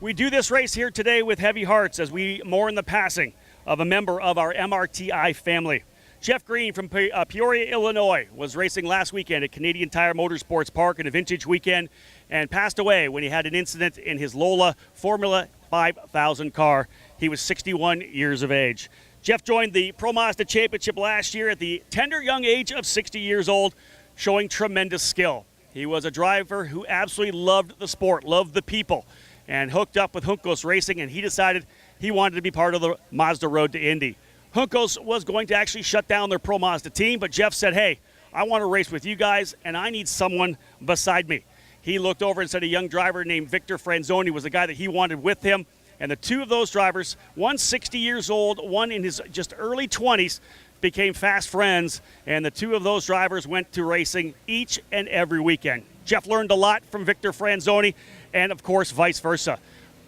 We do this race here today with heavy hearts as we mourn the passing of a member of our MRTI family. Jeff Green from Peoria, Illinois, was racing last weekend at Canadian Tire Motorsports Park in a vintage weekend and passed away when he had an incident in his Lola Formula 5000 car. He was 61 years of age. Jeff joined the Pro Mazda Championship last year at the tender young age of 60 years old, showing tremendous skill. He was a driver who absolutely loved the sport, loved the people, and hooked up with Juncos Racing, and he decided he wanted to be part of the Mazda Road to Indy. Juncos was going to actually shut down their Pro Mazda team, but Jeff said, hey, I want to race with you guys, and I need someone beside me. He looked over and said a young driver named Victor Franzoni was the guy that he wanted with him, and the two of those drivers, one 60 years old, one in his just early 20s, became fast friends, and the two of those drivers went to racing each and every weekend. Jeff learned a lot from Victor Franzoni, and of course, vice versa.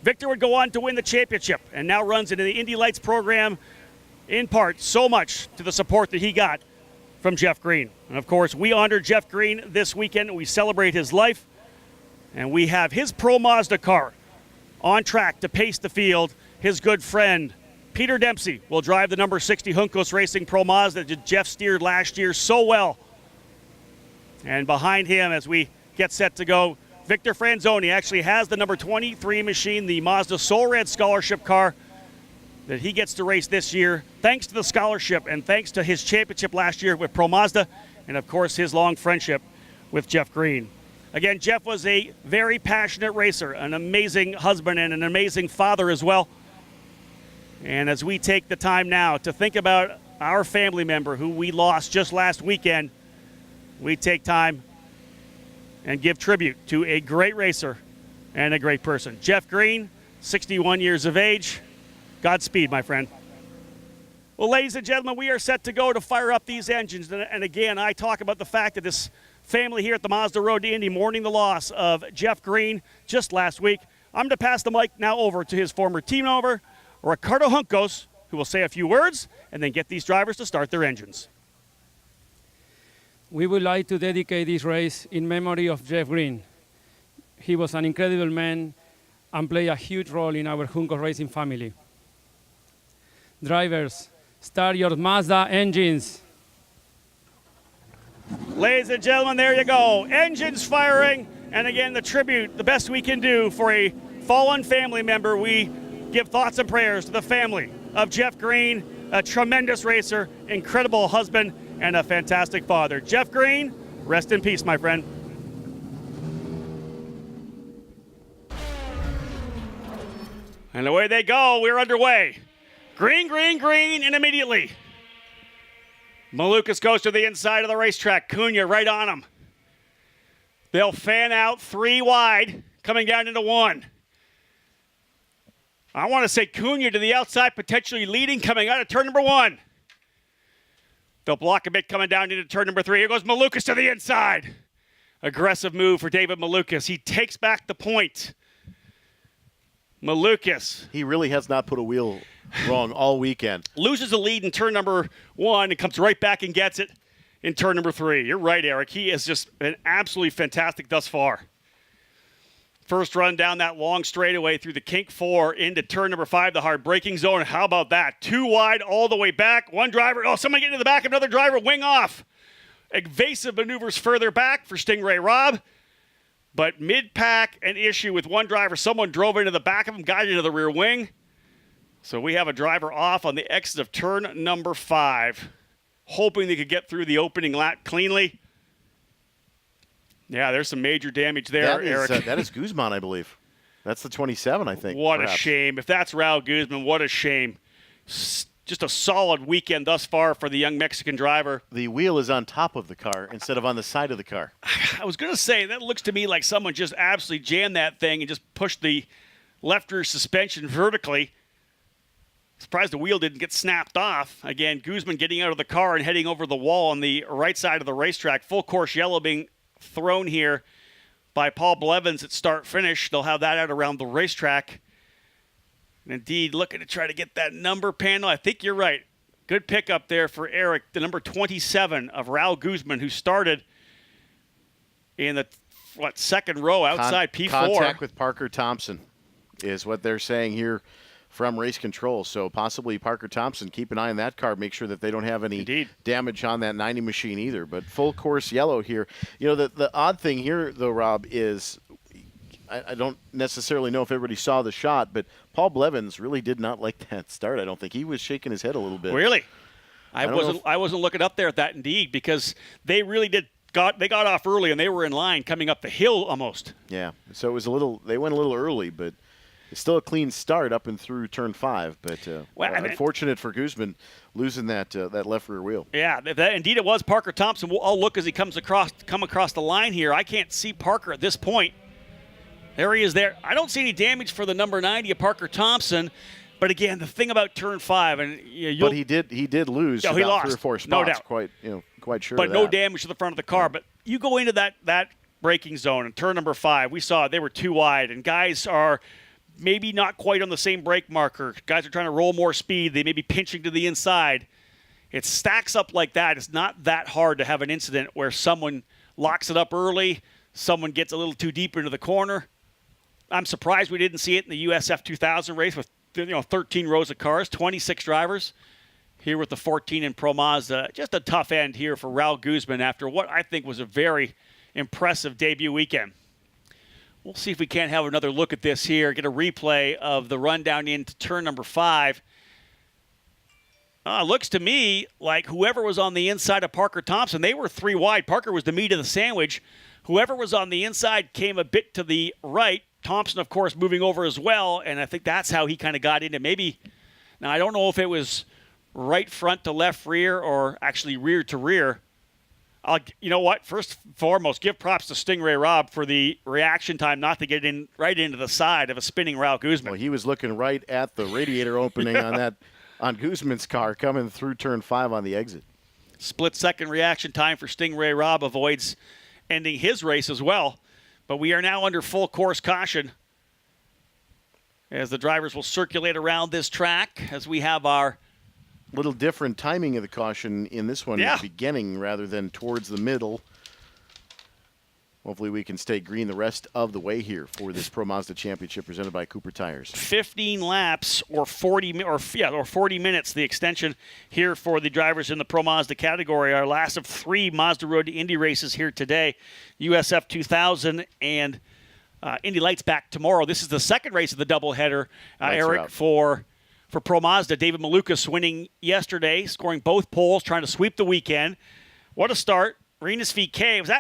Victor would go on to win the championship and now runs into the Indy Lights program, in part so much to the support that he got from Jeff Green. And of course, we honor Jeff Green this weekend. We celebrate his life, and we have his Pro Mazda car on track to pace the field. His good friend, Peter Dempsey, will drive the number 60 Juncos Racing Pro Mazda that Jeff steered last year so well. And behind him, as we get set to go, Victor Franzoni actually has the number 23 machine, the Mazda Soul Red Scholarship car that he gets to race this year, thanks to the scholarship and thanks to his championship last year with Pro Mazda, and of course his long friendship with Jeff Green. Again, Jeff was a very passionate racer, an amazing husband and an amazing father as well. And as we take the time now to think about our family member who we lost just last weekend, we take time and give tribute to a great racer and a great person. Jeff Green, 61 years of age. Godspeed, my friend. Well, ladies and gentlemen, we are set to go to fire up these engines. And again, I talk about the fact that this family here at the Mazda Road to Indy mourning the loss of Jeff Green just last week. I'm going to pass the mic now over to his former team member, Ricardo Juncos, who will say a few words and then get these drivers to start their engines. We would like to dedicate this race in memory of Jeff Green. He was an incredible man and played a huge role in our Juncos Racing family. Drivers, start your Mazda engines. Ladies and gentlemen, there you go. Engines firing. And again, the tribute, the best we can do for a fallen family member. We give thoughts and prayers to the family of Jeff Green, a tremendous racer, incredible husband, and a fantastic father. Jeff Green, rest in peace, my friend. And away they go. We're underway. Green, green, green, and immediately Malukas goes to the inside of the racetrack. Cunha right on him. They'll fan out 3 wide, coming down into 1. I want to say Cunha to the outside, potentially leading, coming out of turn number 1. They'll block a bit coming down into turn number 3. Here goes Malukas to the inside. Aggressive move for David Malukas. He takes back the point. Malukas. He really has not put a wheel wrong all weekend. Loses the lead in turn number 1 and comes right back and gets it in turn number 3. You're right, Eric. He has just been absolutely fantastic thus far. First run down that long straightaway through the kink 4 into turn number 5, the hard braking zone. How about that? 2 wide all the way back. One driver. Oh, someone getting to the back. Another driver. Wing off. Evasive maneuvers further back for Stingray Rob. But mid-pack, an issue with one driver. Someone drove into the back of him, got into the rear wing. So we have a driver off on the exit of turn number 5, hoping they could get through the opening lap cleanly. Yeah, there's some major damage there, Eric. That is Guzman, I believe. That's the 27, I think. What perhaps. A shame. If that's Raul Guzman, what a shame. Just a solid weekend thus far for the young Mexican driver. The wheel is on top of the car instead of on the side of the car. I was going to say, that looks to me like someone just absolutely jammed that thing and just pushed the left rear suspension vertically. Surprised the wheel didn't get snapped off. Again, Guzman getting out of the car and heading over the wall on the right side of the racetrack. Full course yellow being thrown here by Paul Blevins at start-finish. They'll have that out around the racetrack. And indeed, looking to try to get that number panel. I think you're right. Good pickup there for Eric, the number 27 of Raul Guzman, who started in the second row outside P4. Contact with Parker Thompson. is what they're saying here from race control. So possibly Parker Thompson, keep an eye on that car, make sure that they don't have any damage on that 90 machine either. But full course yellow here. You know, the odd thing here, though, Rob, is I don't necessarily know if everybody saw the shot, but Paul Blevins really did not like that start. I don't think he was shaking his head a little bit. Really? I wasn't looking up there at that Indeed, because they really got off early and they were in line coming up the hill almost. Yeah. So it was they went a little early, but it's still a clean start up and through turn 5, but unfortunate for Guzman losing that left rear wheel. Yeah, indeed it was Parker Thompson. I'll look as he come across the line here. I can't see Parker at this point. There he is there. I don't see any damage for the number 90 of Parker Thompson. But again, the thing about turn 5, and but he did lose about 3 or 4 spots. No doubt. Quite sure. But of no that. damage to the front of the car. But you go into that braking zone in turn number 5. We saw they were too wide, and guys are maybe not quite on the same brake marker. Guys are trying to roll more speed. They may be pinching to the inside. It stacks up like that. It's not that hard to have an incident where someone locks it up early, someone gets a little too deep into the corner. I'm surprised we didn't see it in the USF 2000 race with 13 rows of cars, 26 drivers. Here with the 14 in Pro Mazda. Just a tough end here for Raul Guzman after what I think was a very impressive debut weekend. We'll see if we can't have another look at this here, get a replay of the rundown into turn number 5. Looks to me like whoever was on the inside of Parker Thompson, they were 3 wide. Parker was the meat of the sandwich. Whoever was on the inside came a bit to the right. Thompson, of course, moving over as well, and I think that's how he kind of got into maybe. Now, I don't know if it was right front to left rear or actually rear to rear. You know what? First and foremost, give props to Stingray Robb for the reaction time not to get in right into the side of a spinning Raul Guzman. Well, he was looking right at the radiator opening on Guzman's car coming through turn 5 on the exit. Split-second reaction time for Stingray Robb avoids ending his race as well. But we are now under full course caution as the drivers will circulate around this track as we have our little different timing of the caution in this one at the beginning rather than towards the middle. Hopefully we can stay green the rest of the way here for this Pro Mazda Championship presented by Cooper Tires. 15 laps or 40 minutes, the extension here for the drivers in the Pro Mazda category. Our last of 3 Mazda Road to Indy races here today. USF 2000 and Indy Lights back tomorrow. This is the second race of the doubleheader, Eric, for Pro Mazda. David Malukas winning yesterday, scoring both poles, trying to sweep the weekend. What a start. Rinus VK,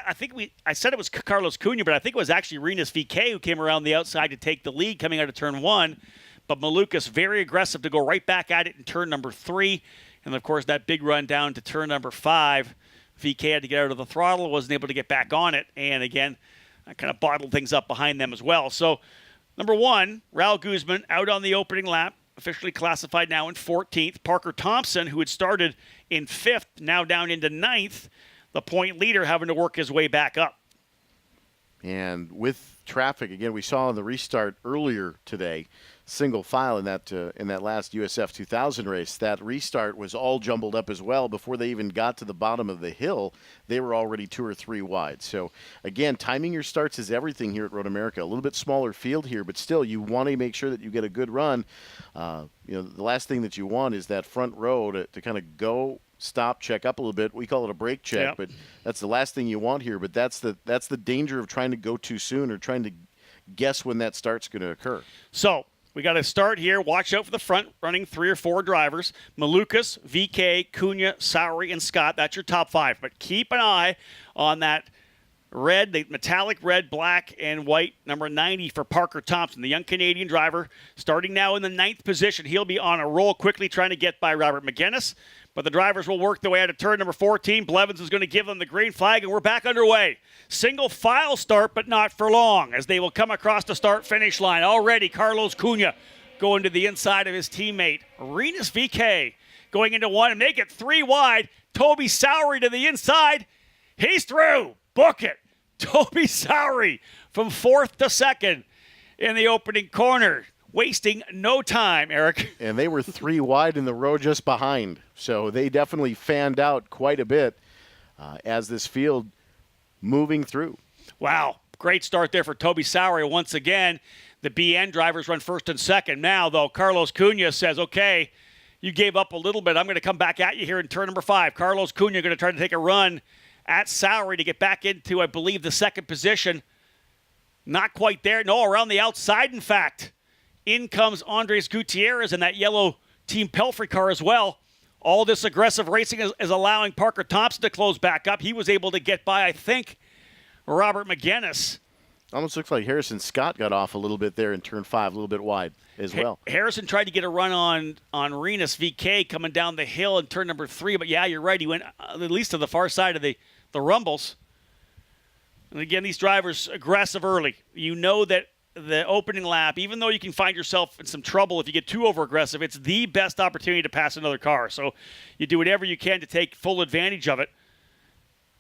I said it was Carlos Cunha, but I think it was actually Rinus VK who came around the outside to take the lead coming out of turn 1. But Malukas very aggressive to go right back at it in turn number 3. And, of course, that big run down to turn number 5. VK had to get out of the throttle, wasn't able to get back on it. And, again, I kind of bottled things up behind them as well. So, number 1, Raul Guzman out on the opening lap, officially classified now in 14th. Parker Thompson, who had started in 5th, now down into 9th. The point leader having to work his way back up. And with traffic, again, we saw in the restart earlier today, single file in that last USF 2000 race, that restart was all jumbled up as well. Before they even got to the bottom of the hill, they were already 2 or 3 wide. So, again, timing your starts is everything here at Road America. A little bit smaller field here, but still, you want to make sure that you get a good run. The last thing that you want is that front row to kind of go, stop, check up a little bit. We call it a brake check, but that's the last thing you want here. But that's the danger of trying to go too soon or trying to guess when that start's going to occur. So we got to start here. Watch out for the front running 3 or 4 drivers. Malukas, VK, Cunha, Sowery, and Scott. That's your top 5. But keep an eye on that red, the metallic red, black, and white, number 90 for Parker Thompson, the young Canadian driver, starting now in the 9th position. He'll be on a roll quickly trying to get by Robert McGinnis. But the drivers will work their way out of turn number 14. Blevins is going to give them the green flag, and we're back underway. Single file start, but not for long, as they will come across the start-finish line. Already, Carlos Cunha going to the inside of his teammate. Rinus VK going into 1 and make it 3 wide. Toby Sowery to the inside. He's through. Book it. Toby Sowery from 4th to 2nd in the opening corner. Wasting no time, Eric. And they were 3 wide in the row just behind. So they definitely fanned out quite a bit as this field moving through. Wow. Great start there for Toby Sowery once again. The BN drivers run first and second. Now, though, Carlos Cunha says, okay, you gave up a little bit. I'm going to come back at you here in turn number 5. Carlos Cunha going to try to take a run at Sowery to get back into, I believe, the second position. Not quite there. No, around the outside, in fact. In comes Andres Gutierrez in that yellow Team Pelfrey car as well. All this aggressive racing is allowing Parker Thompson to close back up. He was able to get by, I think, Robert McGinnis. Almost looks like Harrison Scott got off a little bit there in turn 5, a little bit wide as well. Harrison tried to get a run on Rinus VK coming down the hill in turn number 3, but yeah, you're right. He went at least to the far side of the rumbles. And again, these drivers aggressive early. You know that the opening lap, even though you can find yourself in some trouble if you get too over aggressive, it's the best opportunity to pass another car. So you do whatever you can to take full advantage of it.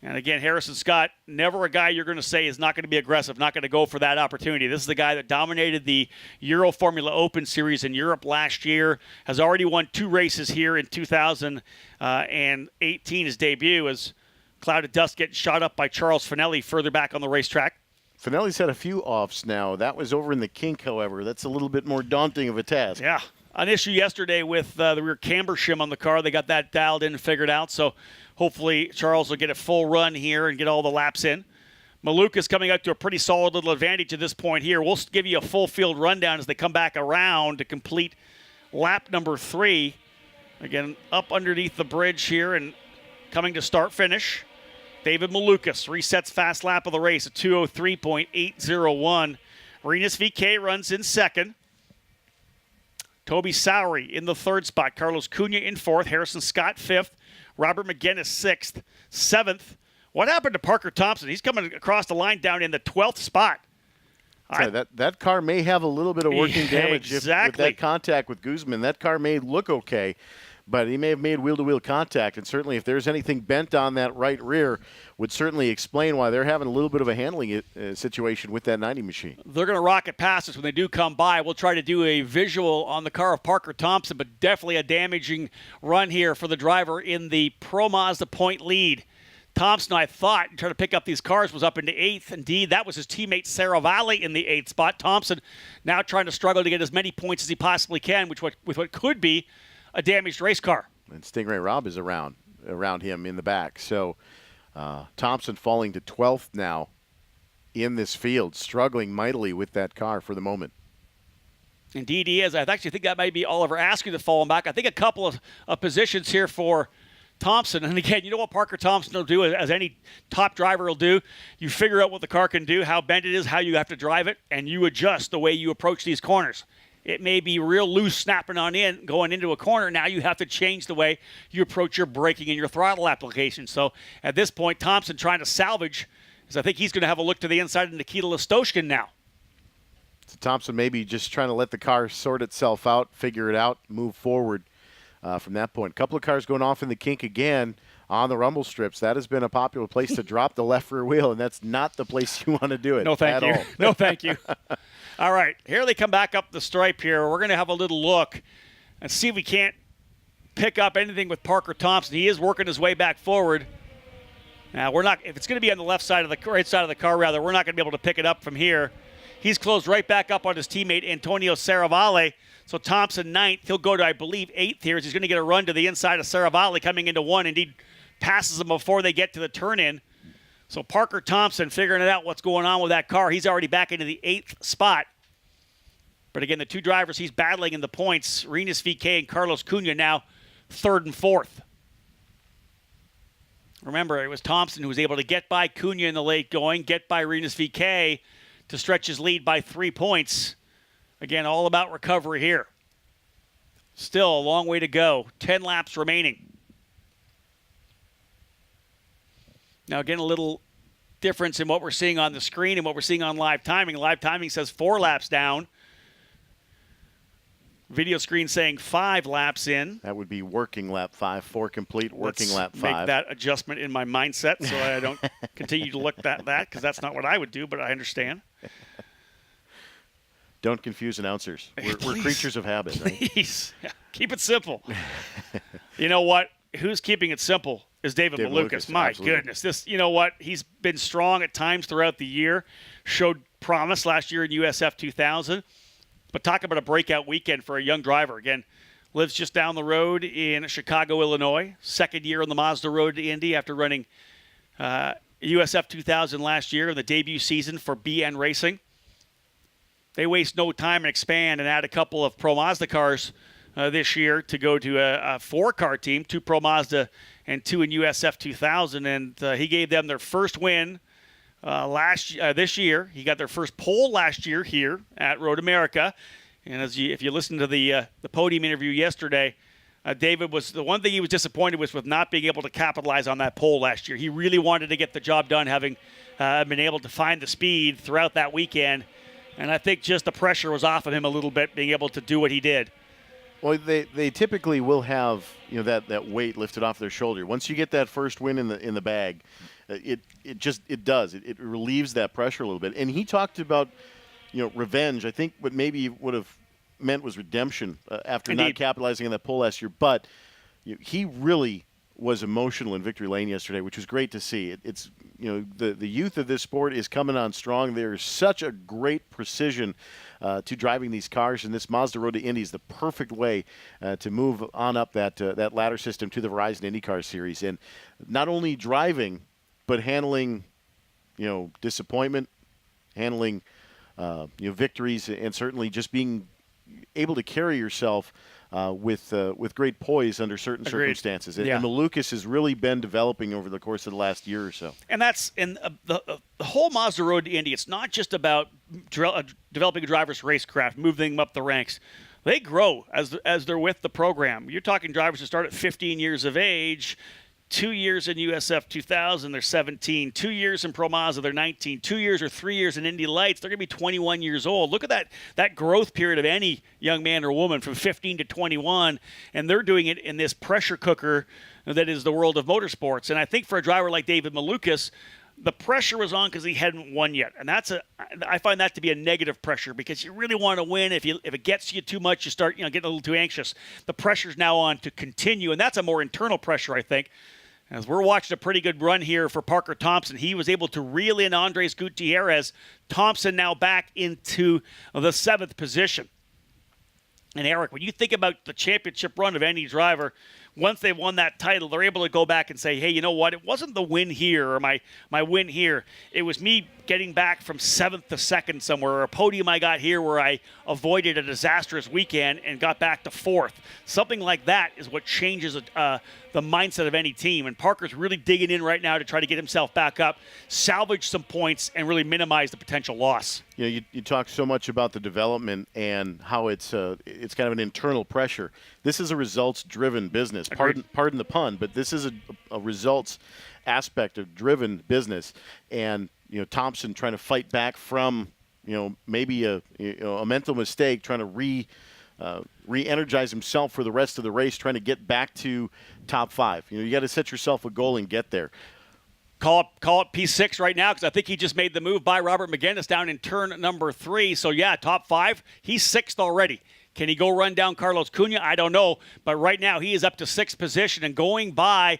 And again, Harrison Scott, never a guy you're going to say is not going to be aggressive, not going to go for that opportunity. This is the guy that dominated the Euro Formula Open Series in Europe last year, has already won 2 races here in 2018, his debut, as cloud of dust getting shot up by Charles Finelli further back on the racetrack. Finelli's had a few offs now. That was over in the kink, however. That's a little bit more daunting of a task. Yeah. An issue yesterday with the rear camber shim on the car. They got that dialed in and figured out, so hopefully Charles will get a full run here and get all the laps in. Maluka's coming up to a pretty solid little advantage at this point here. We'll give you a full field rundown as they come back around to complete lap number 3. Again, up underneath the bridge here and coming to start-finish. David Malukas resets fast lap of the race at 2:03.801. Rinus VK runs in second. Toby Sowery in the third spot. Carlos Cunha in fourth. Harrison Scott fifth. Robert McGinnis sixth. Seventh. What happened to Parker Thompson? He's coming across the line down in the 12th spot. That car may have a little bit of working damage with that contact with Guzman. That car may look okay, but he may have made wheel-to-wheel contact, and certainly if there's anything bent on that right rear, would certainly explain why they're having a little bit of a handling situation with that 90 machine. They're going to rocket past us when they do come by. We'll try to do a visual on the car of Parker Thompson, but definitely a damaging run here for the driver in the Pro Mazda point lead. Thompson, I thought, trying to pick up these cars, was up into 8th. Indeed, that was his teammate Saravalli in the 8th spot. Thompson now trying to struggle to get as many points as he possibly can, with what could be a damaged race car. And Stingray Robb is around him in the back. So Thompson falling to 12th now in this field, struggling mightily with that car for the moment. Indeed he is. I actually think that might be Oliver Askew that's falling back. I think a couple of positions here for Thompson. And again, you know what Parker Thompson will do, as any top driver will do? You figure out what the car can do, how bent it is, how you have to drive it, and you adjust the way you approach these corners. It may be real loose snapping on in, going into a corner. Now you have to change the way you approach your braking and your throttle application. So at this point, Thompson trying to salvage, as I think he's going to have a look to the inside of Nikita Listoshkin now. So Thompson maybe just trying to let the car sort itself out, figure it out, move forward from that point. A couple of cars going off in the kink again on the rumble strips. That has been a popular place to drop the left rear wheel, and that's not the place you want to do it. No, thank you. All. No, thank you. All right, here they come back up the stripe here. We're going to have a little look and see if we can't pick up anything with Parker Thompson. He is working his way back forward. Now, we're not, if it's going to be on the left side of the right side of the car, rather, we're not going to be able to pick it up from here. He's closed right back up on his teammate Antonio Saravalli. So Thompson 9th. He'll go to, I believe, 8th here. He's going to get a run to the inside of Saravalli coming into 1. Indeed, passes him before they get to the turn-in. So Parker Thompson figuring it out what's going on with that car. He's already back into the 8th spot. But again, the two drivers he's battling in the points, Rinus VK and Carlos Cunha, now 3rd and 4th. Remember, it was Thompson who was able to get by Cunha in the late going, get by Rinus VK to stretch his lead by 3 points. Again, all about recovery here. Still a long way to go. 10 laps remaining. Now, again, a little difference in what we're seeing on the screen and what we're seeing on live timing. Live timing says 4 laps down. Video screen saying 5 laps in. That would be working lap 5, 4 complete, working lap 5. Make that adjustment in my mindset so I don't continue to look at that, because that's not what I would do, but I understand. Don't confuse announcers. We're creatures of habit, right? Please. Yeah. Keep it simple. You know what? Who's keeping it simple? is David David Malukas. Malukas, My absolutely. goodness. This, you know what? He's been strong at times throughout the year, showed promise last year in USF 2000. But talk about a breakout weekend for a young driver. Again, lives just down the road in Chicago, Illinois. Second year on the Mazda road to Indy after running USF 2000 last year in the debut season for BN Racing. They waste no time and expand and add a couple of Pro Mazda cars this year to go to a four-car team, 2 Pro Mazda and 2 in USF 2000. And he gave them their first win this year. He got their first pole last year here at Road America. And if you listen to the podium interview yesterday, David was the one thing he was disappointed with not being able to capitalize on that pole last year. He really wanted to get the job done, having been able to find the speed throughout that weekend. And I think just the pressure was off of him a little bit, being able to do what he did. Well, they typically will have that weight lifted off their shoulder. Once you get that first win in the bag, it relieves that pressure a little bit. And he talked about revenge. I think what maybe would have meant was redemption after Indeed. not capitalizing on that pole last year. But he really was emotional in victory lane yesterday, which was great to see. It's the youth of this sport is coming on strong. There's such a great precision to driving these cars, and this Mazda Road to Indy is the perfect way to move on up that ladder system to the Verizon IndyCar Series. And not only driving, but handling disappointment, handling victories, and certainly just being able to carry yourself with great poise under certain Agreed. circumstances. Yeah. And Malukas has really been developing over the course of the last year or so. And that's the whole Mazda Road to Indy. It's not just about developing a driver's racecraft, moving them up the ranks. They grow as they're with the program. You're talking drivers who start at 15 years of age, 2 years in USF 2000, they're 17. 2 years in Pro Mazda, they're 19. 2 years or 3 years in Indy Lights, they're going to be 21 years old. Look at that growth period of any young man or woman from 15 to 21, and they're doing it in this pressure cooker that is the world of motorsports. And I think for a driver like David Malukas, the pressure was on because he hadn't won yet, and I find that to be a negative pressure because you really want to win. If it gets you too much, you start getting a little too anxious. The pressure's now on to continue, and that's a more internal pressure, I think. As we're watching a pretty good run here for Parker Thompson, he was able to reel in Andres Gutierrez. Thompson now back into the 7th position. And Eric, when you think about the championship run of any driver, once they've won that title, they're able to go back and say, hey, you know what? It wasn't the win here or my win here. It was me getting back from 7th to 2nd somewhere, or a podium I got here where I avoided a disastrous weekend and got back to 4th. Something like that is what changes the mindset of any team. And Parker's really digging in right now to try to get himself back up, salvage some points, and really minimize the potential loss. You talk so much about the development and how it's kind of an internal pressure. This is a results-driven business. Pardon the pun, but this is a results aspect of driven business. And Thompson trying to fight back from maybe a mental mistake, trying to re-energize himself for the rest of the race, trying to get back to top 5. You got to set yourself a goal and get there. Call it P6 right now because I think he just made the move by Robert McGinnis down in turn number 3. So, yeah, top 5. He's 6th already. Can he go run down Carlos Cunha? I don't know. But right now he is up to 6th position and going by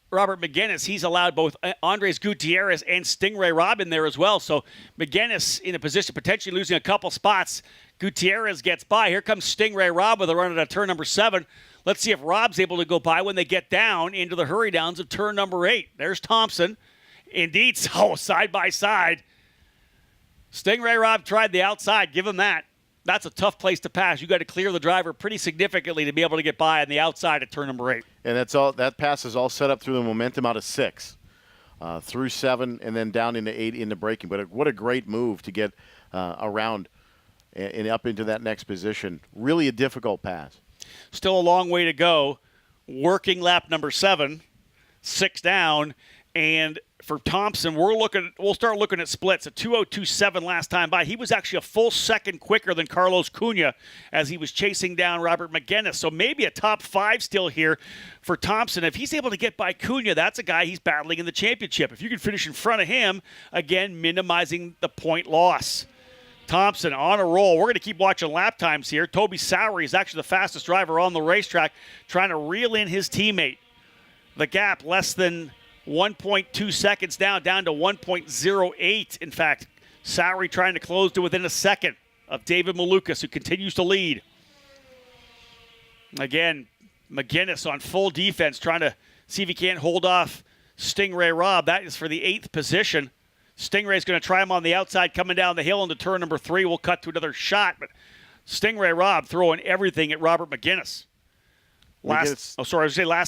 Robert McGinnis. He's allowed both Andres Gutierrez and Stingray Robb in there as well. So McGinnis in a position potentially losing a couple spots. Gutierrez gets by. Here comes Stingray Robb with a run at turn number 7. Let's see if Robb's able to go by when they get down into the hurry downs of turn number 8. There's Thompson. Indeed, so side by side. Stingray Robb tried the outside. Give him that. That's a tough place to pass. You got to clear the driver pretty significantly to be able to get by on the outside at turn number 8. And that's all. That pass is all set up through the momentum out of 6, through 7, and then down into 8 into braking. But what a great move to get around and up into that next position. Really a difficult pass. Still a long way to go. Working lap number 7, 6 down, and for Thompson, we'll start looking at splits. A 2:02.7 last time by. He was actually a full second quicker than Carlos Cunha as he was chasing down Robert McGinnis. So maybe a top 5 still here for Thompson. If he's able to get by Cunha, that's a guy he's battling in the championship. If you can finish in front of him, again, minimizing the point loss. Thompson on a roll. We're going to keep watching lap times here. Toby Sowery is actually the fastest driver on the racetrack, trying to reel in his teammate. the gap less than 1.2 seconds down to 1.08. In fact, Sowery trying to close to within a second of David Malukas, who continues to lead. Again, McGinnis on full defense, trying to see if he can't hold off Stingray Robb. That is for the 8th position. Stingray's going to try him on the outside coming down the hill into turn number 3. We'll cut to another shot, but Stingray Robb throwing everything at Robert McGinnis. Last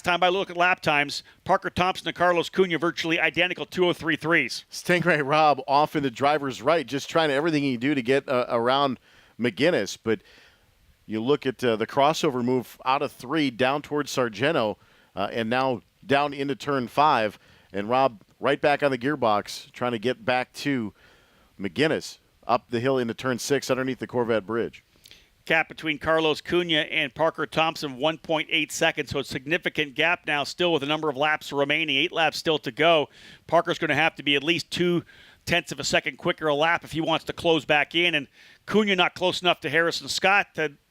time I look at lap times, Parker Thompson and Carlos Cunha virtually identical 2:03.3s. Stingray Robb off in the driver's right, just trying everything he can do to get around McGinnis. But you look at the crossover move out of 3 down towards Sargento, and now down into turn 5, and Robb right back on the gearbox trying to get back to McGinnis up the hill into turn 6 underneath the Corvette Bridge. Gap between Carlos Cunha and Parker Thompson, 1.8 seconds. So a significant gap now, still with a number of laps remaining. 8 laps still to go. Parker's going to have to be at least 0.2 of a second quicker a lap if he wants to close back in. And Cunha not close enough to Harrison Scott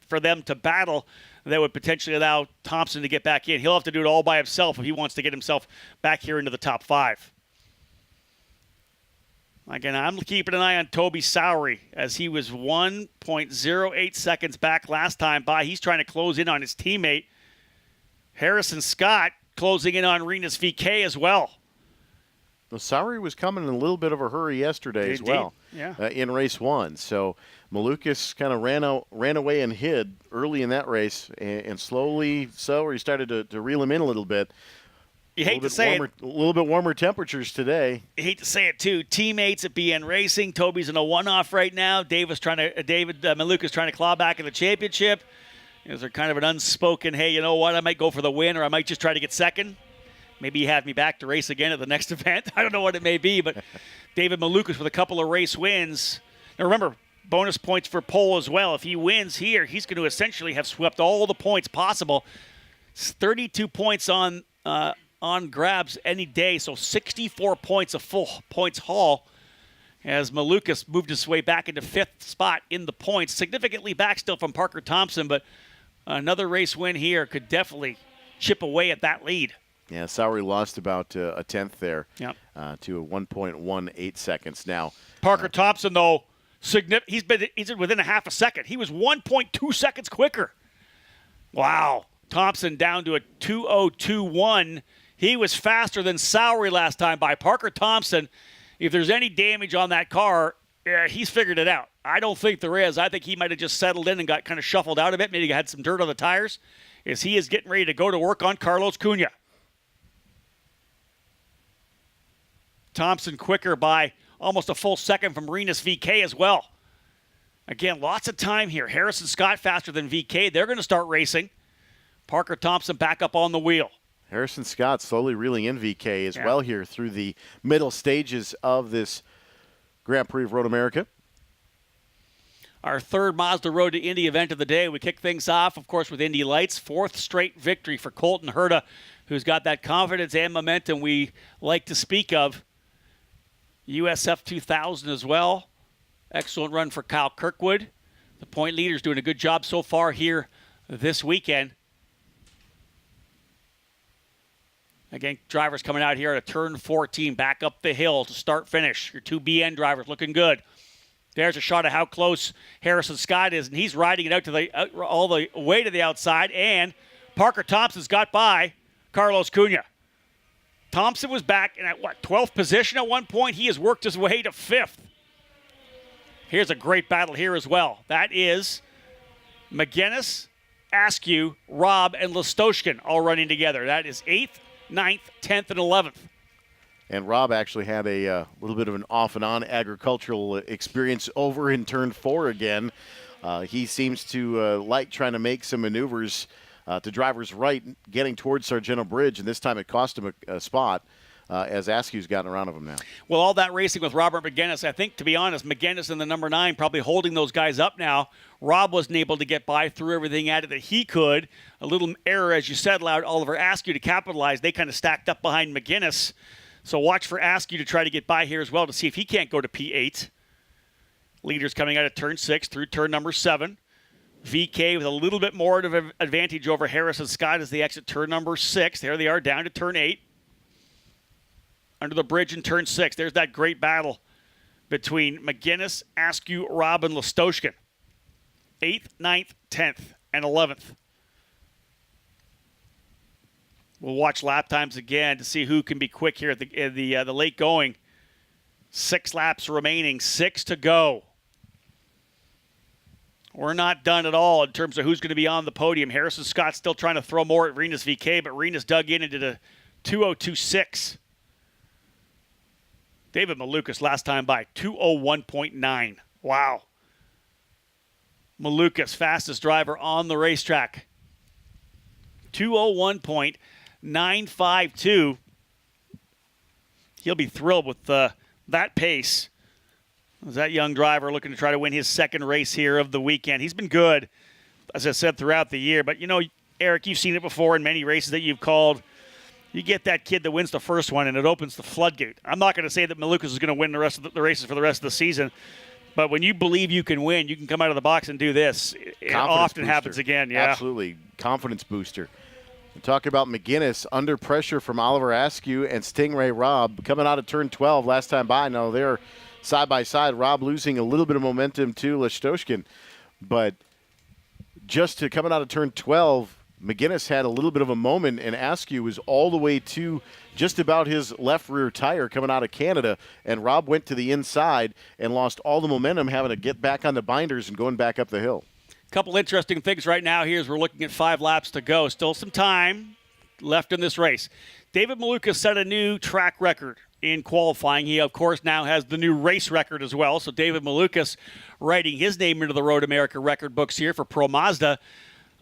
for them to battle. That would potentially allow Thompson to get back in. He'll have to do it all by himself if he wants to get himself back here into the top 5. Again, I'm keeping an eye on Toby Sowery as he was 1.08 seconds back last time by. He's trying to close in on his teammate. Harrison Scott closing in on Rinus VeeKay as well. Well, Sowery was coming in a little bit of a hurry yesterday as well in race 1. So Malukas kind of ran away and hid early in that race, and slowly Sowery started to reel him in a little bit. You hate to say it. A little bit warmer temperatures today. You hate to say it, too. Teammates at BN Racing. Toby's in a one-off right now. David Malukas trying to claw back in the championship. Is there kind of an unspoken, hey, you know what, I might go for the win, or I might just try to get second? Maybe you have me back to race again at the next event. I don't know what it may be, but David Malukas with a couple of race wins. Now, remember, bonus points for pole as well. If he wins here, he's going to essentially have swept all the points possible. 32 points on grabs any day, so 64 points, a full points haul, as Malukas moved his way back into 5th spot in the points, significantly back still from Parker Thompson, but another race win here could definitely chip away at that lead. Yeah, Sowery lost about a tenth there to 1.18 seconds now. Parker Thompson, though, he's within a half a second. He was 1.2 seconds quicker. Wow. Thompson down to a 2:02.1. He was faster than Sowery last time by. Parker Thompson, if there's any damage on that car, he's figured it out. I don't think there is. I think he might have just settled in and got kind of shuffled out of it. Maybe he had some dirt on the tires as he is getting ready to go to work on Carlos Cunha. Thompson quicker by almost a full second from Rinus VeeKay as well. Again, lots of time here. Harrison Scott faster than VeeKay. They're going to start racing. Parker Thompson back up on the wheel. Harrison Scott slowly reeling in VeeKay as well here through the middle stages of this Grand Prix of Road America. Our third Mazda Road to Indy event of the day. We kick things off, of course, with Indy Lights. 4th straight victory for Colton Herta, who's got that confidence and momentum we like to speak of. USF 2000 as well. Excellent run for Kyle Kirkwood. The point leader's doing a good job so far here this weekend. Again, drivers coming out here at a turn 14, back up the hill to start finish. Your 2 BN drivers looking good. There's a shot of how close Harrison Scott is, and he's riding it out to all the way to the outside. And Parker Thompson's got by Carlos Cunha. Thompson was back in 12th position at one point. He has worked his way to 5th. Here's a great battle here as well. That is McGinnis, Askew, Robb, and Listoshkin all running together. That is 8th, 9th, 10th, and 11th. And Robb actually had a little bit of an off and on agricultural experience over in turn 4 again. He seems to like trying to make some maneuvers to driver's right, getting towards Sargento Bridge, and this time it cost him a spot as Askew's gotten around of him now. Well, all that racing with Robert McGinnis, I think, to be honest, McGinnis and the number 9 probably holding those guys up now. Robb wasn't able to get by, threw everything at it that he could. A little error, as you said, allowed Oliver Askew to capitalize. They kind of stacked up behind McGinnis. So watch for Askew to try to get by here as well to see if he can't go to P8. Leaders coming out of turn 6 through turn number 7. VK with a little bit more of an advantage over Harrison Scott as they exit turn number 6. There they are down to turn 8. Under the bridge in turn 6. There's that great battle between McGuinness, Askew, Robb, and Listoshkin. 8th, 9th, 10th, and 11th. We'll watch lap times again to see who can be quick here at the late going. 6 laps remaining, 6 to go. We're not done at all in terms of who's going to be on the podium. Harrison Scott's still trying to throw more at Rinus VK, but Rinus dug in into the 2:02.6. David Malukas last time by 2:01.9. Wow. Malukas, fastest driver on the racetrack. 2:01.952. He'll be thrilled with that pace. As that young driver looking to try to win his second race here of the weekend. He's been good, as I said, throughout the year. But, you know, Eric, you've seen it before in many races that you've called. You get that kid that wins the first one, and it opens the floodgate. I'm not going to say that Malukas is going to win the rest of the races for the rest of the season. But when you believe you can win, you can come out of the box and do this. It often happens again. Yeah, absolutely. Confidence booster. Talk about McGuinness under pressure from Oliver Askew and Stingray Robb coming out of turn 12 last time by. No, they're side by side. Robb losing a little bit of momentum to Listoshkin. But just to coming out of turn 12, McGuinness had a little bit of a moment, and Askew was all the way to just about his left rear tire coming out of Canada, and Robb went to the inside and lost all the momentum, having to get back on the binders and going back up the hill. Couple interesting things right now here as we're looking at 5 laps to go. Still some time left in this race. David Malukas set a new track record in qualifying. He, of course, now has the new race record as well. So David Malukas writing his name into the Road America record books here for Pro Mazda.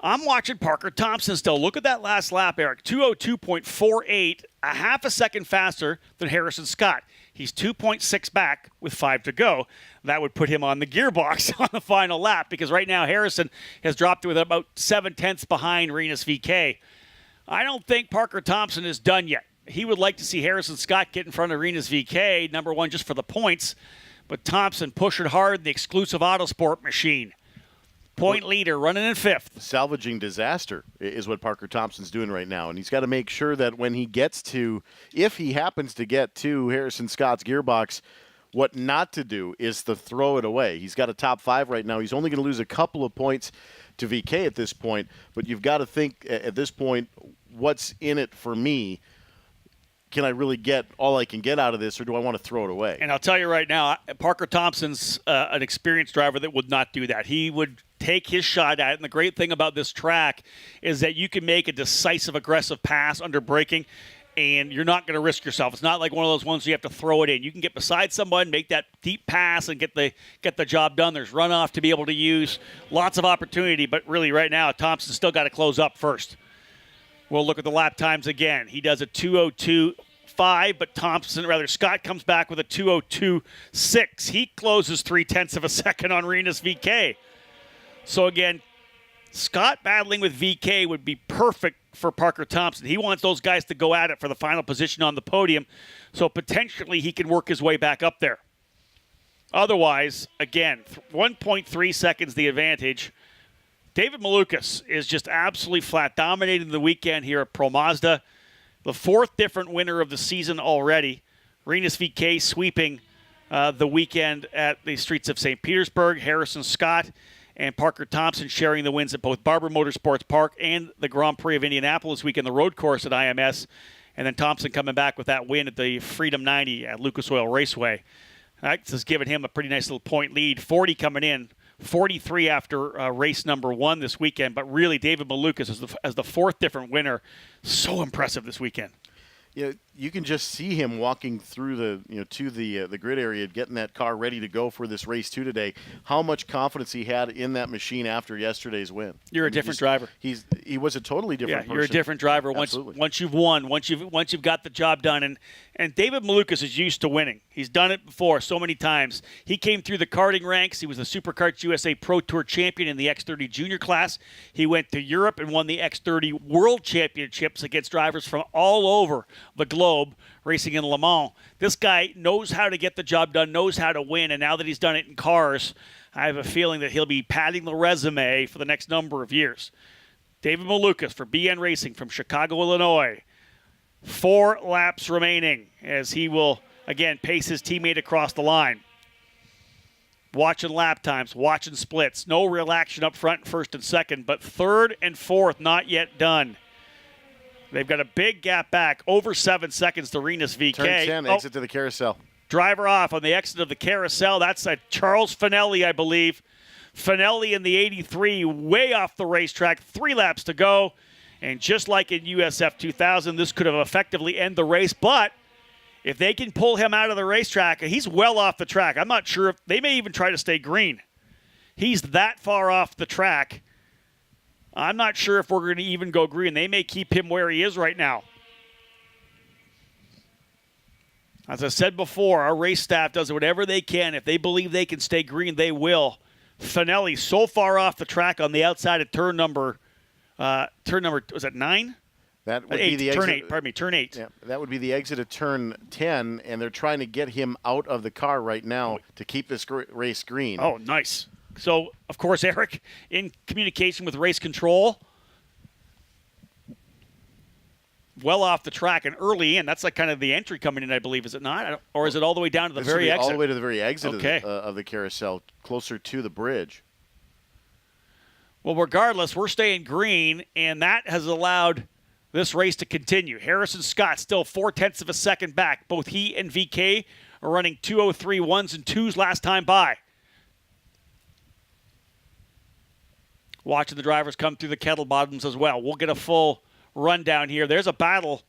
I'm watching Parker Thompson still. Look at that last lap, Eric. 2:02.48, a half a second faster than Harrison Scott. He's 2.6 back with 5 to go. That would put him on the gearbox on the final lap because right now Harrison has dropped with about 7/10 behind Rinus VK. I don't think Parker Thompson is done yet. He would like to see Harrison Scott get in front of Rinus VK, number one, just for the points. But Thompson pushing hard in the exclusive Autosport machine. Point leader, running in 5th. Salvaging disaster is what Parker Thompson's doing right now. And he's got to make sure that when he gets to, if he happens to get to Harrison Scott's gearbox, what not to do is to throw it away. He's got a top 5 right now. He's only going to lose a couple of points to VK at this point. But you've got to think at this point, what's in it for me? Can I really get all I can get out of this, or do I want to throw it away? And I'll tell you right now, Parker Thompson's an experienced driver that would not do that. He would take his shot at it. And the great thing about this track is that you can make a decisive, aggressive pass under braking, and you're not going to risk yourself. It's not like one of those ones where you have to throw it in. You can get beside someone, make that deep pass, and get the job done. There's runoff to be able to use. Lots of opportunity, but really right now, Thompson's still got to close up first. We'll look at the lap times again. He does a 2:02.5, but Scott comes back with a 2:02.6. He closes 0.3 of a second on Rinus VK. So again, Scott battling with VK would be perfect for Parker Thompson. He wants those guys to go at it for the final position on the podium, so potentially he can work his way back up there. Otherwise, again, 1.3 seconds the advantage. David Malukas is just absolutely flat, dominating the weekend here at Pro Mazda. The 4th different winner of the season already. Rinus VK sweeping the weekend at the streets of St. Petersburg. Harrison Scott and Parker Thompson sharing the wins at both Barber Motorsports Park and the Grand Prix of Indianapolis weekend, the road course at IMS. And then Thompson coming back with that win at the Freedom 90 at Lucas Oil Raceway. That's just giving him a pretty nice little point lead. 40 coming in. 43 after race number 1 this weekend, but really David Malukas as the 4th different winner, so impressive this weekend. Yeah, you can just see him walking through to the grid area, getting that car ready to go for this race 2 today. How much confidence he had in that machine after yesterday's win. You're a different driver. He was a totally different person. You're a different driver once you've won, once you've got the job done. And David Malukas is used to winning. He's done it before so many times. He came through the karting ranks. He was the SuperKarts USA Pro Tour champion in the X30 junior class. He went to Europe and won the X30 World Championships against drivers from all over the globe racing in Le Mans. This guy knows how to get the job done, knows how to win, and now that he's done it in cars, I have a feeling that he'll be padding the resume for the next number of years. David Malukas for BN Racing from Chicago, Illinois. 4 laps remaining as he will, again, pace his teammate across the line. Watching lap times, watching splits. No real action up front, first and second, but third and fourth not yet done. They've got a big gap back, over 7 seconds to Rinus VK. Turn 10, exit to the carousel. Driver off on the exit of the carousel. That's a Charles Finelli, I believe. Finelli in the 83, way off the racetrack. 3 laps to go. And just like in USF 2000, this could have effectively ended the race. But if they can pull him out of the racetrack, he's well off the track. I'm not sure if they may even try to stay green. He's that far off the track. I'm not sure if we're going to even go green. They may keep him where he is right now. As I said before, our race staff does whatever they can. If they believe they can stay green, they will. Finelli so far off the track on the outside of turn number, was it 9? That would eight, be the exit. turn 8, pardon me, turn 8. Yeah, that would be the exit of turn 10, and they're trying to get him out of the car right now to keep this race green. Oh, nice. So, of course, Eric, in communication with race control, well off the track and early in. That's like kind of the entry coming in, I believe, is it not? Or is it all the way down to the very exit? All the way to the very exit okay. of the carousel, closer to the bridge. Well, regardless, we're staying green, and that has allowed this race to continue. Harrison Scott still 0.4 of a second back. Both he and VK are running 2:03 1s and 2s last time by. Watching the drivers come through the kettle bottoms as well. We'll get a full rundown here. There's a battle.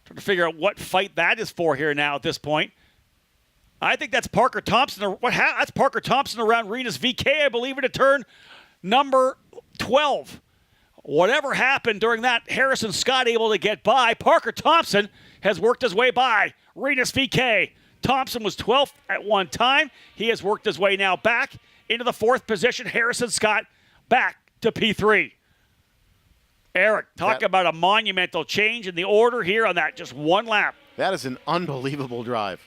Trying to figure out what fight that is for here now at this point. I think that's Parker Thompson. That's Parker Thompson around Rinus VK, I believe, at a turn number 12. Whatever happened during that, Harrison Scott able to get by. Parker Thompson has worked his way by Rinus VK. Thompson was 12th at one time. He has worked his way now back into the 4th position. Harrison Scott back to P3. Eric, talk about a monumental change in the order here on that just one lap. That is an unbelievable drive.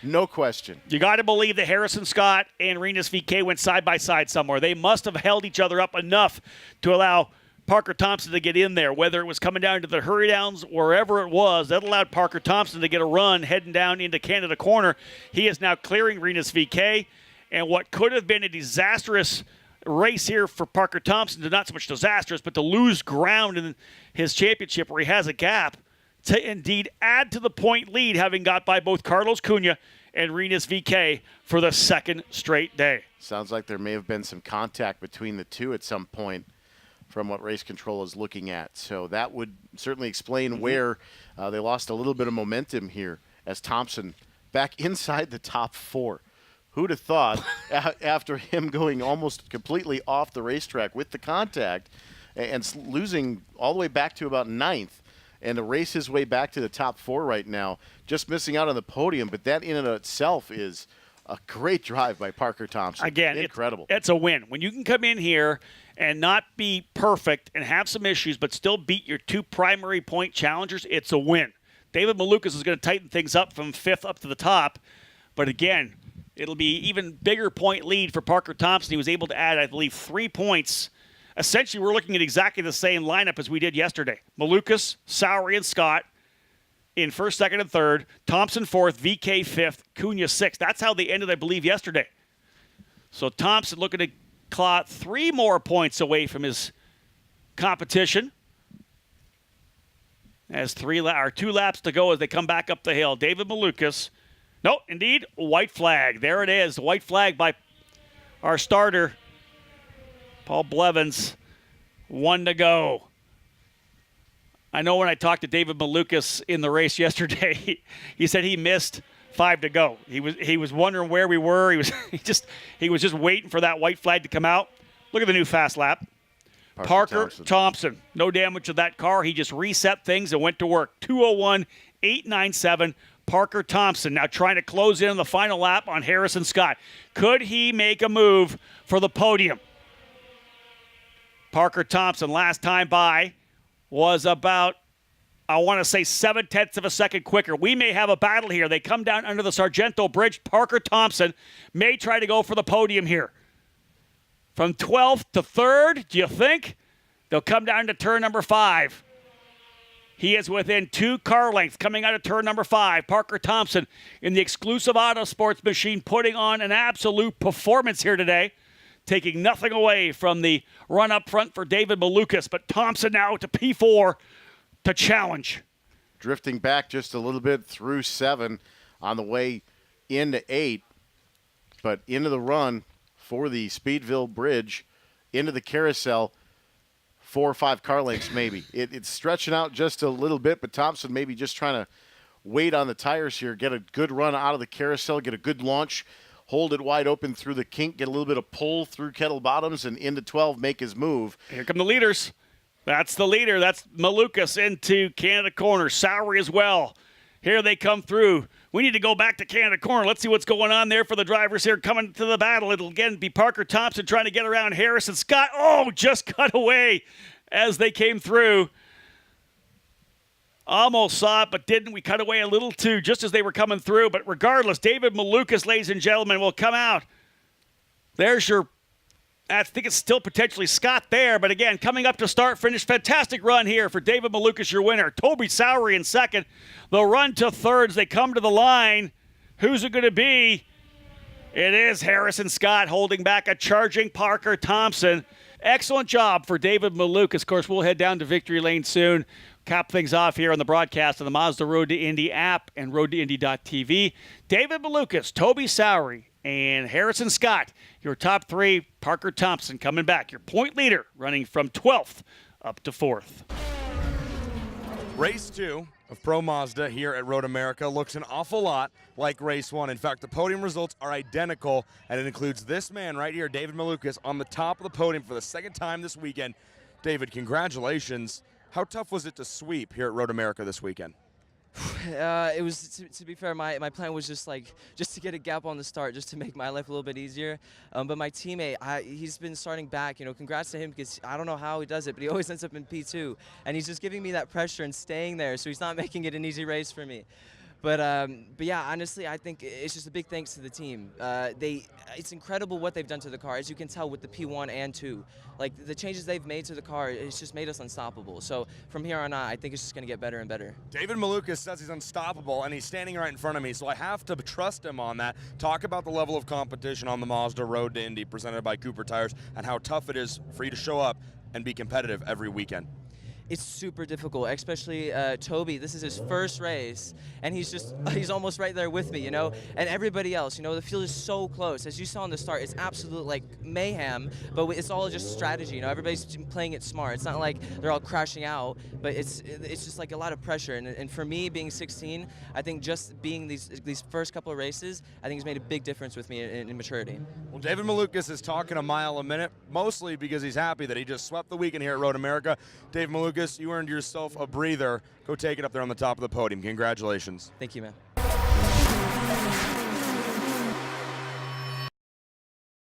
No question. You got to believe that Harrison Scott and Rinus VK went side by side somewhere. They must have held each other up enough to allow Parker Thompson to get in there, whether it was coming down to the hurry downs, wherever it was. That allowed Parker Thompson to get a run heading down into Canada Corner. He is now clearing Rinus VK, and what could have been a disastrous race here for Parker Thompson, not so much disastrous, but to lose ground in his championship where he has a gap, to indeed add to the point lead, having got by both Carlos Cunha and Rinus VK for the 2nd straight day. Sounds like there may have been some contact between the two at some point from what race control is looking at. So that would certainly explain where they lost a little bit of momentum here as Thompson back inside the top 4. Who'd have thought after him going almost completely off the racetrack with the contact and losing all the way back to about 9th and to race his way back to the top 4 right now, just missing out on the podium. But that in and of itself is a great drive by Parker Thompson. Again, incredible. It's a win. When you can come in here and not be perfect and have some issues but still beat your 2 primary point challengers, it's a win. David Malukas is going to tighten things up from 5th up to the top. But again, it'll be even bigger point lead for Parker Thompson. He was able to add, I believe, 3 points. Essentially, we're looking at exactly the same lineup as we did yesterday. Malukas, Sowery, and Scott in 1st, 2nd, and 3rd. Thompson 4th, VK 5th, Cunha 6th. That's how they ended, I believe, yesterday. So Thompson looking to claw 3 more points away from his competition. As 2 laps to go as they come back up the hill. David Malukas. No, indeed, white flag. There it is, white flag by our starter, Paul Blevins. 1 to go. I know when I talked to David Malukas in the race yesterday, he said he missed 5 to go. He was wondering where we were. He was just waiting for that white flag to come out. Look at the new fast lap. Parker Thompson. No damage to that car. He just reset things and went to work. 2:01.897. Parker Thompson now trying to close in on the final lap on Harrison Scott. Could he make a move for the podium? Parker Thompson last time by was about I want to say 0.7 of a second quicker. We may have a battle here. They come down under the Sargento Bridge. Parker Thompson may try to go for the podium here. From 12th to 3rd, do you think? They'll come down to turn number 5. He is within 2 car lengths coming out of turn number 5. Parker Thompson in the exclusive Auto Sports machine putting on an absolute performance here today, taking nothing away from the run up front for David Malukas. But Thompson now to P4 to challenge. Drifting back just a little bit through 7 on the way into 8, but into the run for the Speedville Bridge, into the carousel, 4 or 5 car lengths maybe. It's stretching out just a little bit, but Thompson maybe just trying to wait on the tires here, get a good run out of the carousel, get a good launch, hold it wide open through the kink, get a little bit of pull through Kettle Bottoms, and into 12 make his move. Here come the leaders. That's the leader. That's Malukas into Canada Corner. Sowery as well. Here they come through. We need to go back to Canada Corner. Let's see what's going on there for the drivers here coming to the battle. It'll again be Parker Thompson trying to get around Harrison Scott. Oh, just cut away as they came through. Almost saw it, but didn't. We cut away a little too just as they were coming through. But regardless, David Malukas, ladies and gentlemen, will come out. There's your, I think it's still potentially Scott there. But again, coming up to start, finish. Fantastic run here for David Malukas, your winner. Toby Sowery in second. They'll run to thirds. They come to the line. Who's it going to be? It is Harrison Scott holding back a charging Parker Thompson. Excellent job for David Malukas. Of course, we'll head down to Victory Lane soon. Cap things off here on the broadcast of the Mazda Road to Indy app and roadtoindy.tv. David Malukas, Toby Sowery, and Harrison Scott, your top 3. Parker Thompson coming back, your point leader, running from 12th up to 4th. Race 2 of Pro Mazda here at Road America looks an awful lot like Race 1. In fact, the podium results are identical, and it includes this man right here, David Malukas, on the top of the podium for the second time this weekend. David, congratulations. How tough was it to sweep here at Road America this weekend? It was, to be fair, my plan was just to get a gap on the start, just to make my life a little bit easier. But my teammate, he's been starting back. You know, congrats to him, because I don't know how he does it, but he always ends up in P2, and he's just giving me that pressure and staying there. So he's not making it an easy race for me. But yeah, honestly, I think it's just a big thanks to the team. It's incredible what they've done to the car, as you can tell with the P1 and 2. Like, the changes they've made to the car, it's just made us unstoppable. So from here on out, I think it's just going to get better and better. David Malukas says he's unstoppable, and he's standing right in front of me, so I have to trust him on that. Talk about the level of competition on the Mazda Road to Indy presented by Cooper Tires, and how tough it is for you to show up and be competitive every weekend. It's super difficult, especially Toby. This is his first race, and he's almost right there with me, you know. And everybody else, you know, the field is so close. As you saw in the start, it's absolute like mayhem, but it's all just strategy. You know, everybody's playing it smart. It's not like they're all crashing out, but it's just like a lot of pressure. And for me, being 16, I think just being these first couple of races, I think has made a big difference with me in maturity. Well, David Malukas is talking a mile a minute, mostly because he's happy that he just swept the weekend here at Road America. David Malukas, you earned yourself a breather. Go take it up there on the top of the podium. Congratulations. Thank you, man.